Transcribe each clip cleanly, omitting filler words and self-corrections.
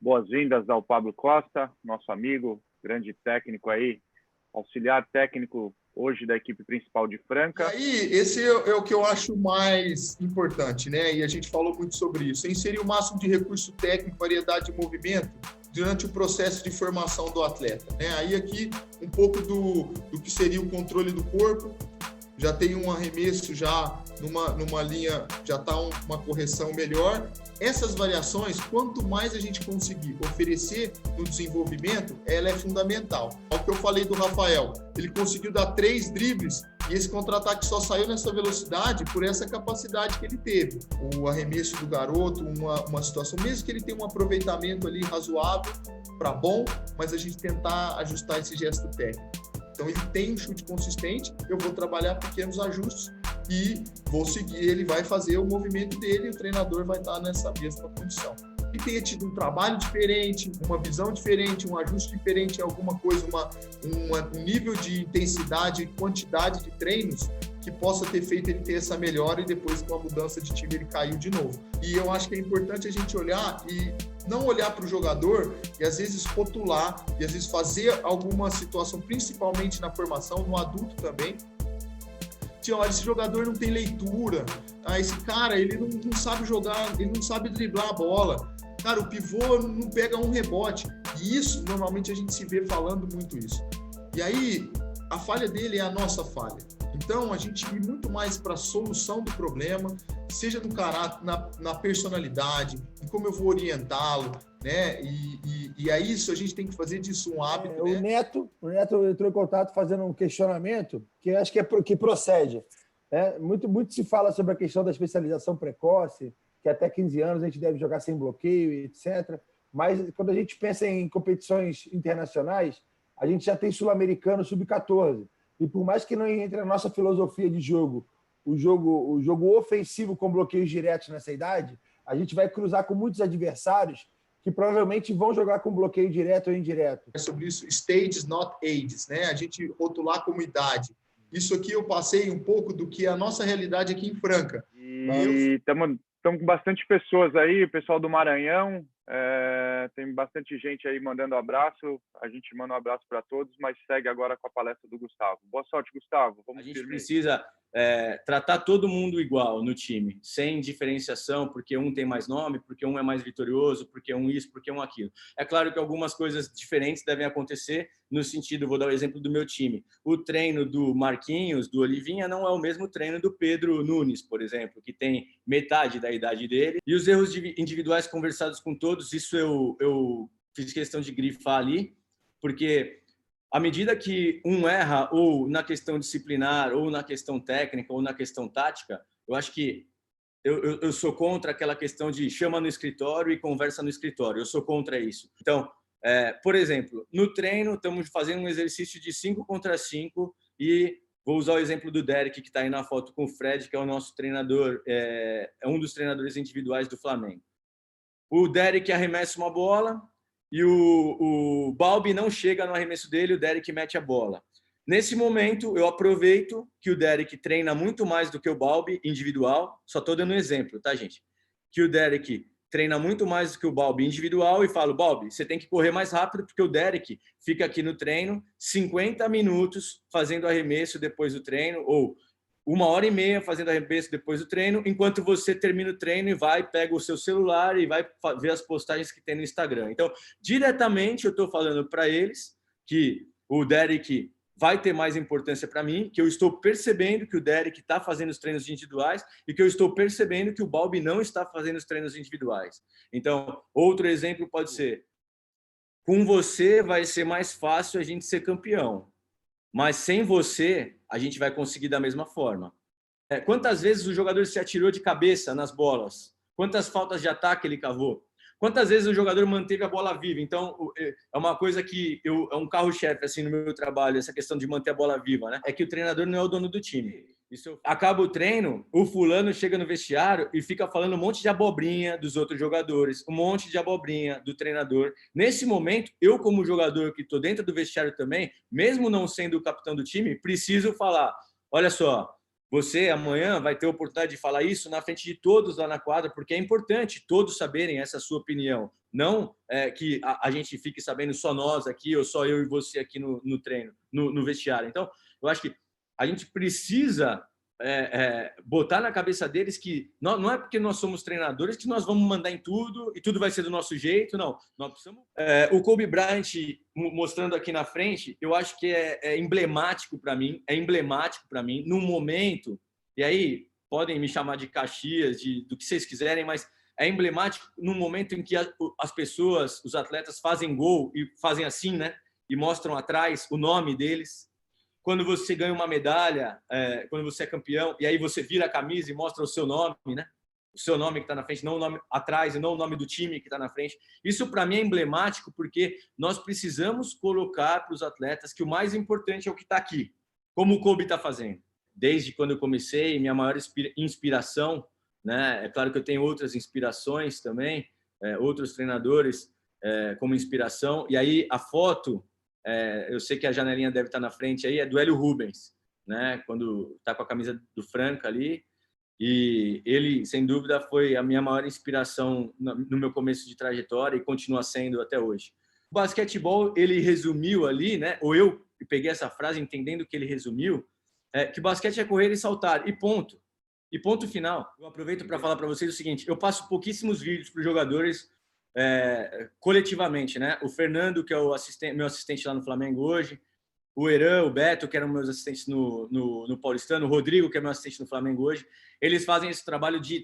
boas-vindas ao Pablo Costa, nosso amigo, grande técnico aí, auxiliar técnico hoje da equipe principal de Franca. E aí, esse é o que eu acho mais importante, né? E a gente falou muito sobre isso. Inserir o máximo de recurso técnico, variedade de movimento durante o processo de formação do atleta, né? Aí aqui um pouco do que seria o controle do corpo. Já tem um arremesso já numa linha, já está uma correção melhor. Essas variações, quanto mais a gente conseguir oferecer no desenvolvimento, ela é fundamental. É o que eu falei do Rafael, ele conseguiu dar 3 dribles e esse contra-ataque só saiu nessa velocidade por essa capacidade que ele teve. O arremesso do garoto, uma situação, mesmo que ele tenha um aproveitamento ali razoável para bom, mas a gente tentar ajustar esse gesto técnico. Então, ele tem um chute consistente, eu vou trabalhar pequenos ajustes e vou seguir, ele vai fazer o movimento dele e o treinador vai estar nessa mesma condição. E tenha tido um trabalho diferente, uma visão diferente, um ajuste diferente em alguma coisa, um nível de intensidade e quantidade de treinos que possa ter feito ele ter essa melhora e depois com a mudança de time ele caiu de novo. E eu acho que é importante a gente olhar e não olhar para o jogador e às vezes rotular e às vezes fazer alguma situação, principalmente na formação, no adulto também. Olha, esse jogador não tem leitura, esse cara ele não sabe jogar, ele não sabe driblar a bola. Cara, o pivô não pega um rebote. E isso, normalmente, a gente se vê falando muito isso. E aí, a falha dele é a nossa falha. Então, a gente ir muito mais para a solução do problema, seja no caráter, na personalidade, em como eu vou orientá-lo, né? E a isso a gente tem que fazer disso um hábito. O Neto entrou em contato fazendo um questionamento que eu acho que procede. Né? Muito se fala sobre a questão da especialização precoce, que até 15 anos a gente deve jogar sem bloqueio, etc. Mas quando a gente pensa em competições internacionais, a gente já tem sul-americano sub-14. E por mais que não entre na nossa filosofia de jogo, o jogo ofensivo com bloqueios diretos nessa idade, a gente vai cruzar com muitos adversários que provavelmente vão jogar com bloqueio direto ou indireto. É sobre isso, stages, not ages, né? A gente rotular como idade. Isso aqui eu passei um pouco do que é a nossa realidade aqui em Franca. E estamos com bastante pessoas aí, o pessoal do Maranhão, tem bastante gente aí mandando abraço, a gente manda um abraço para todos, mas segue agora com a palestra do Gustavo. Boa sorte, Gustavo. A gente precisa tratar todo mundo igual no time, sem diferenciação, porque um tem mais nome, porque um é mais vitorioso, porque um isso, porque um aquilo. É claro que algumas coisas diferentes devem acontecer no sentido, vou dar o exemplo do meu time. O treino do Marquinhos, do Olivinha, não é o mesmo treino do Pedro Nunes, por exemplo, que tem metade da idade dele. E os erros individuais conversados com todos, isso eu fiz questão de grifar ali, porque à medida que um erra, ou na questão disciplinar, ou na questão técnica, ou na questão tática, eu acho que eu sou contra aquela questão de chama no escritório e conversa no escritório. Eu sou contra isso. Então, por exemplo, no treino, estamos fazendo um exercício de 5 contra 5 e vou usar o exemplo do Derek, que está aí na foto com o Fred, que é o nosso treinador, é um dos treinadores individuais do Flamengo. O Derek arremessa uma bola, e o Balbi não chega no arremesso dele, o Derek mete a bola. Nesse momento, eu aproveito que o Derek treina muito mais do que o Balbi individual, só estou dando um exemplo, tá, gente? Que o Derek treina muito mais do que o Balbi individual e falo, Balbi, você tem que correr mais rápido porque o Derek fica aqui no treino 50 minutos fazendo arremesso depois do treino, ou 1h30 fazendo arremesso depois do treino, enquanto você termina o treino e vai, pega o seu celular e vai ver as postagens que tem no Instagram. Então, diretamente eu estou falando para eles que o Derek vai ter mais importância para mim, que eu estou percebendo que o Derek está fazendo os treinos individuais e que eu estou percebendo que o Balbi não está fazendo os treinos individuais. Então, outro exemplo pode ser, com você vai ser mais fácil a gente ser campeão. Mas sem você, a gente vai conseguir da mesma forma. Quantas vezes o jogador se atirou de cabeça nas bolas? Quantas faltas de ataque ele cavou? Quantas vezes o jogador manteve a bola viva? Então, é uma coisa que é um carro-chefe assim, no meu trabalho, essa questão de manter a bola viva, né? É que o treinador não é o dono do time. Acaba o treino, o fulano chega no vestiário e fica falando um monte de abobrinha dos outros jogadores, um monte de abobrinha do treinador. Nesse momento, eu como jogador que estou dentro do vestiário também, mesmo não sendo o capitão do time, preciso falar, olha só, você amanhã vai ter a oportunidade de falar isso na frente de todos lá na quadra, porque é importante todos saberem essa sua opinião. Não que a gente fique sabendo só nós aqui, ou só eu e você aqui no treino, no vestiário. Então, eu acho que a gente precisa botar na cabeça deles que não é porque nós somos treinadores que nós vamos mandar em tudo e tudo vai ser do nosso jeito, não. Nós precisamos... o Kobe Bryant mostrando aqui na frente, eu acho que é emblemático para mim, num momento, e aí podem me chamar de Caxias, do que vocês quiserem, mas é emblemático num momento em que as pessoas, os atletas fazem gol e fazem assim, né? E mostram atrás o nome deles. Quando você ganha uma medalha, quando você é campeão, e aí você vira a camisa e mostra o seu nome, né? O seu nome que está na frente, não o nome atrás, e não o nome do time que está na frente. Isso, para mim, é emblemático, porque nós precisamos colocar para os atletas que o mais importante é o que está aqui, como o Kobe está fazendo. Desde quando eu comecei, minha maior inspiração, né? É claro que eu tenho outras inspirações também, outros treinadores como inspiração. E aí, a foto... eu sei que a janelinha deve estar na frente aí, é do Hélio Rubens, né? Quando está com a camisa do Franca ali. E ele, sem dúvida, foi a minha maior inspiração no meu começo de trajetória e continua sendo até hoje. O basquetebol, ele resumiu ali, né? Ou eu peguei essa frase entendendo que ele resumiu, que basquete é correr e saltar, e ponto. E ponto final. Eu aproveito para falar para vocês o seguinte, eu passo pouquíssimos vídeos para os jogadores coletivamente, né? O Fernando, que é meu assistente lá no Flamengo hoje, o Heran, o Beto, que eram meus assistentes no Paulistano, o Rodrigo, que é meu assistente no Flamengo hoje, eles fazem esse trabalho de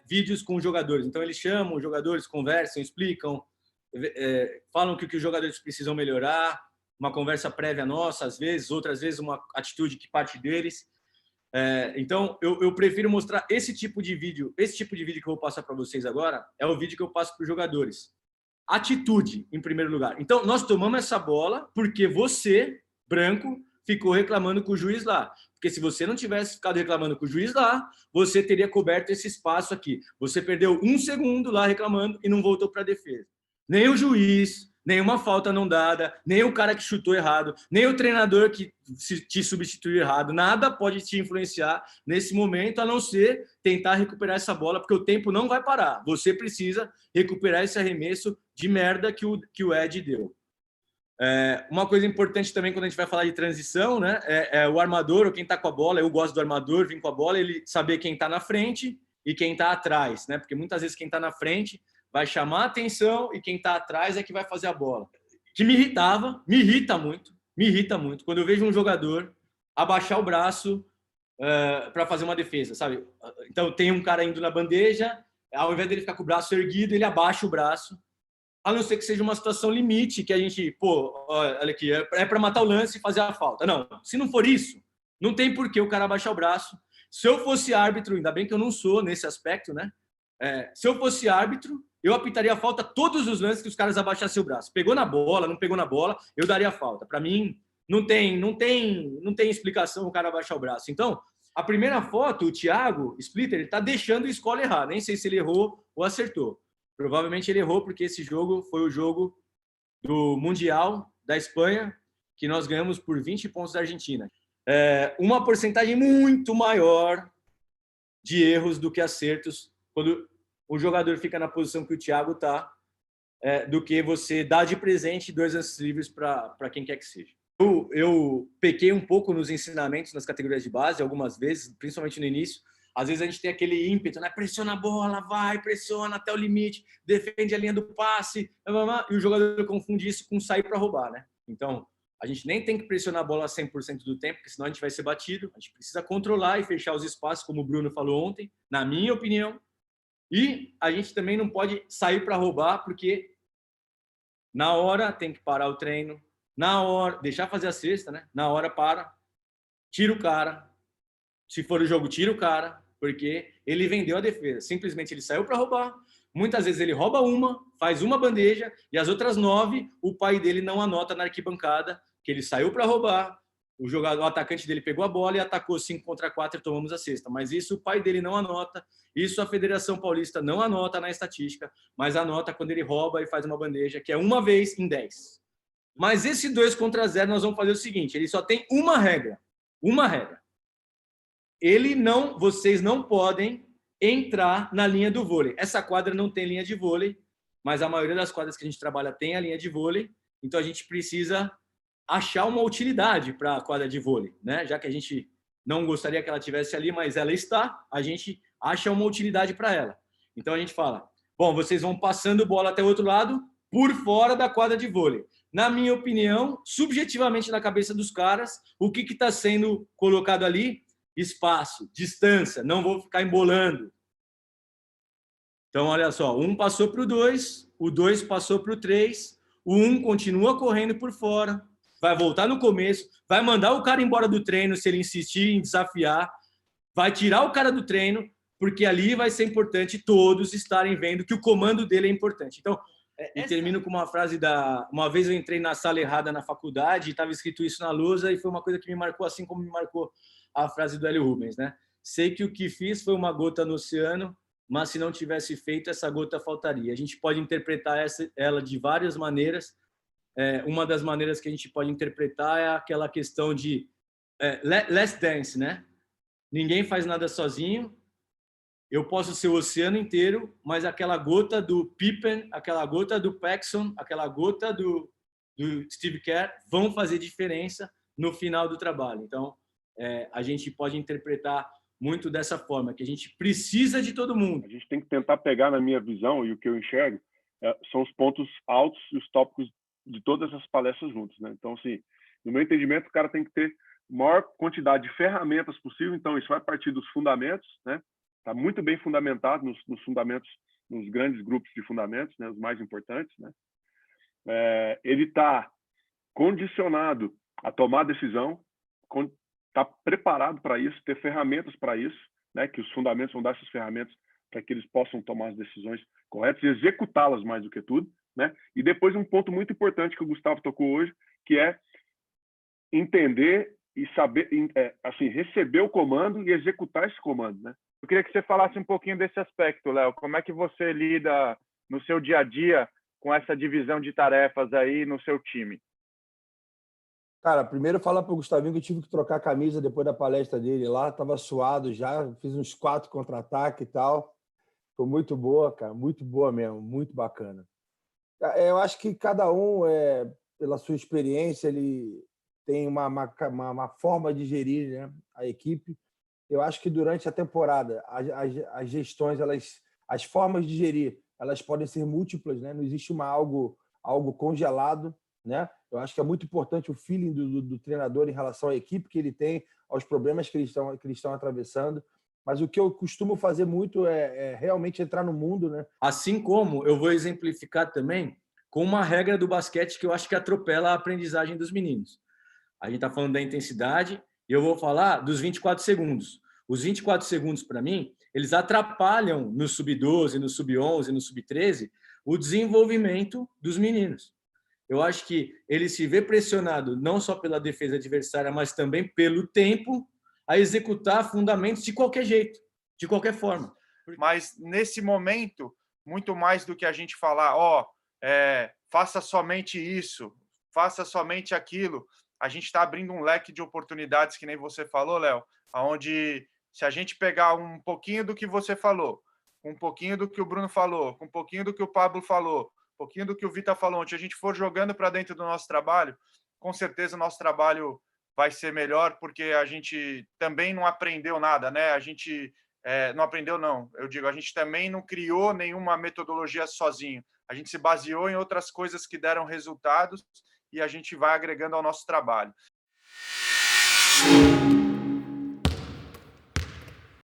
vídeos com os jogadores. Então, eles chamam os jogadores, conversam, explicam, falam que os jogadores precisam melhorar, uma conversa prévia nossa, às vezes, outras vezes uma atitude que parte deles. Então, eu prefiro mostrar esse tipo de vídeo que eu vou passar para vocês agora, é o vídeo que eu passo para os jogadores. Atitude, em primeiro lugar. Então, nós tomamos essa bola porque você, branco, ficou reclamando com o juiz lá. Porque se você não tivesse ficado reclamando com o juiz lá, você teria coberto esse espaço aqui. Você perdeu 1 segundo lá reclamando e não voltou para a defesa. Nem o juiz, nem uma falta não dada, nem o cara que chutou errado, nem o treinador que te substituiu errado. Nada pode te influenciar nesse momento, a não ser tentar recuperar essa bola, porque o tempo não vai parar. Você precisa recuperar esse arremesso de merda que o Ed deu. Uma coisa importante também quando a gente vai falar de transição, né? O armador, ou quem está com a bola, eu gosto do armador, vir com a bola, ele saber quem está na frente e quem está atrás, né? Porque muitas vezes quem está na frente vai chamar a atenção e quem está atrás é que vai fazer a bola. Que me irrita muito, quando eu vejo um jogador abaixar o braço para fazer uma defesa, sabe? Então tem um cara indo na bandeja, ao invés dele ficar com o braço erguido, ele abaixa o braço, a não ser que seja uma situação limite, que a gente, olha aqui, é para matar o lance e fazer a falta. Não, se não for isso, não tem por que o cara abaixar o braço. Se eu fosse árbitro, ainda bem que eu não sou nesse aspecto, né? Se eu fosse árbitro, eu apitaria a falta todos os lances que os caras abaixassem o braço. Pegou na bola, não pegou na bola, eu daria a falta. Para mim, não tem explicação o cara abaixar o braço. Então, a primeira foto, o Thiago Splitter, ele está deixando a escola errar. Nem sei se ele errou ou acertou. Provavelmente ele errou, porque esse jogo foi o jogo do Mundial da Espanha, que nós ganhamos por 20 pontos da Argentina. Uma porcentagem muito maior de erros do que acertos quando o jogador fica na posição que o Thiago está, do que você dá de presente 2 lances livres para quem quer que seja. Eu pequei um pouco nos ensinamentos nas categorias de base, algumas vezes, principalmente no início. Às vezes a gente tem aquele ímpeto, né? Pressiona a bola, vai, pressiona até o limite, defende a linha do passe, e o jogador confunde isso com sair para roubar, né? Então, a gente nem tem que pressionar a bola 100% do tempo, porque senão a gente vai ser batido. A gente precisa controlar e fechar os espaços, como o Bruno falou ontem, na minha opinião. E a gente também não pode sair para roubar, porque na hora tem que parar o treino, na hora, deixar fazer a cesta, né? Na hora para, tira o cara. Se for o jogo, tira o cara, porque ele vendeu a defesa. Simplesmente ele saiu para roubar. Muitas vezes ele rouba uma, faz uma bandeja, e as outras 9, o pai dele não anota na arquibancada que ele saiu para roubar, o atacante dele pegou a bola e atacou 5 contra 4 e tomamos a cesta. Mas isso o pai dele não anota, isso a Federação Paulista não anota na estatística, mas anota quando ele rouba e faz uma bandeja, que é uma vez em 10. Mas esse 2 contra 0 nós vamos fazer o seguinte, ele só tem uma regra. Vocês não podem entrar na linha do vôlei. Essa quadra não tem linha de vôlei, mas a maioria das quadras que a gente trabalha tem a linha de vôlei, então a gente precisa achar uma utilidade para a quadra de vôlei, né? Já que a gente não gostaria que ela tivesse ali, mas ela está, a gente acha uma utilidade para ela. Então a gente fala, bom, vocês vão passando bola até o outro lado por fora da quadra de vôlei. Na minha opinião, subjetivamente na cabeça dos caras, o que está sendo colocado ali? Espaço, distância, não vou ficar embolando. Então, olha só, um passou para o 2, o 2 passou para o 3, o 1 continua correndo por fora, vai voltar no começo, vai mandar o cara embora do treino se ele insistir em desafiar, vai tirar o cara do treino, porque ali vai ser importante todos estarem vendo que o comando dele é importante. Então, e termino com uma frase da... Uma vez eu entrei na sala errada na faculdade e estava escrito isso na lousa e foi uma coisa que me marcou, assim como me marcou a frase do Hélio Rubens, né? Sei que o que fiz foi uma gota no oceano, mas se não tivesse feito, essa gota faltaria. A gente pode interpretar ela de várias maneiras. Uma das maneiras que a gente pode interpretar é aquela questão de last dance, né? Ninguém faz nada sozinho. Eu posso ser o oceano inteiro, mas aquela gota do Pippen, aquela gota do Paxson, aquela gota do Steve Kerr vão fazer diferença no final do trabalho. Então, a gente pode interpretar muito dessa forma, que a gente precisa de todo mundo. A gente tem que tentar pegar, na minha visão, e o que eu enxergo, são os pontos altos e os tópicos de todas as palestras juntos, né? Então, assim, no meu entendimento, o cara tem que ter a maior quantidade de ferramentas possível. Então, isso vai partir dos fundamentos, né? Está muito bem fundamentado nos fundamentos, nos grandes grupos de fundamentos, né? Os mais importantes, né? Ele está condicionado a tomar decisão, está preparado para isso, ter ferramentas para isso, né? Que os fundamentos vão dar essas ferramentas para que eles possam tomar as decisões corretas e executá-las mais do que tudo, né? E depois um ponto muito importante que o Gustavo tocou hoje, que é entender e saber, assim, receber o comando e executar esse comando, né? Eu queria que você falasse um pouquinho desse aspecto, Léo. Como é que você lida no seu dia a dia com essa divisão de tarefas aí no seu time? Cara, primeiro falar para o Gustavinho que eu tive que trocar a camisa depois da palestra dele lá, estava suado já, fiz uns 4 contra-ataques e tal. Foi muito boa, cara, muito boa mesmo, muito bacana. Eu acho que cada um, pela sua experiência, ele tem uma forma de gerir, né, a equipe. Eu acho que durante a temporada, as gestões, as formas de gerir, elas podem ser múltiplas, né? Não existe algo congelado, né? Eu acho que é muito importante o feeling do treinador em relação à equipe que ele tem, aos problemas que eles estão atravessando. Mas o que eu costumo fazer muito é realmente entrar no mundo, né? Assim como eu vou exemplificar também com uma regra do basquete que eu acho que atropela a aprendizagem dos meninos. A gente está falando da intensidade e eu vou falar dos 24 segundos. Os 24 segundos, para mim, eles atrapalham no sub-12, no sub-11, no sub-13, o desenvolvimento dos meninos. Eu acho que ele se vê pressionado não só pela defesa adversária, mas também pelo tempo a executar fundamentos de qualquer jeito, de qualquer forma. Mas nesse momento, muito mais do que a gente falar, faça somente isso, faça somente aquilo, a gente está abrindo um leque de oportunidades, que nem você falou, Léo, onde se a gente pegar um pouquinho do que você falou, um pouquinho do que o Bruno falou, um pouquinho do que o Pablo falou, um pouquinho do que o Vitor falou, onde a gente for jogando para dentro do nosso trabalho, com certeza o nosso trabalho vai ser melhor, porque a gente também não aprendeu nada, né? A gente não aprendeu, não. Eu digo, a gente também não criou nenhuma metodologia sozinho. A gente se baseou em outras coisas que deram resultados e a gente vai agregando ao nosso trabalho.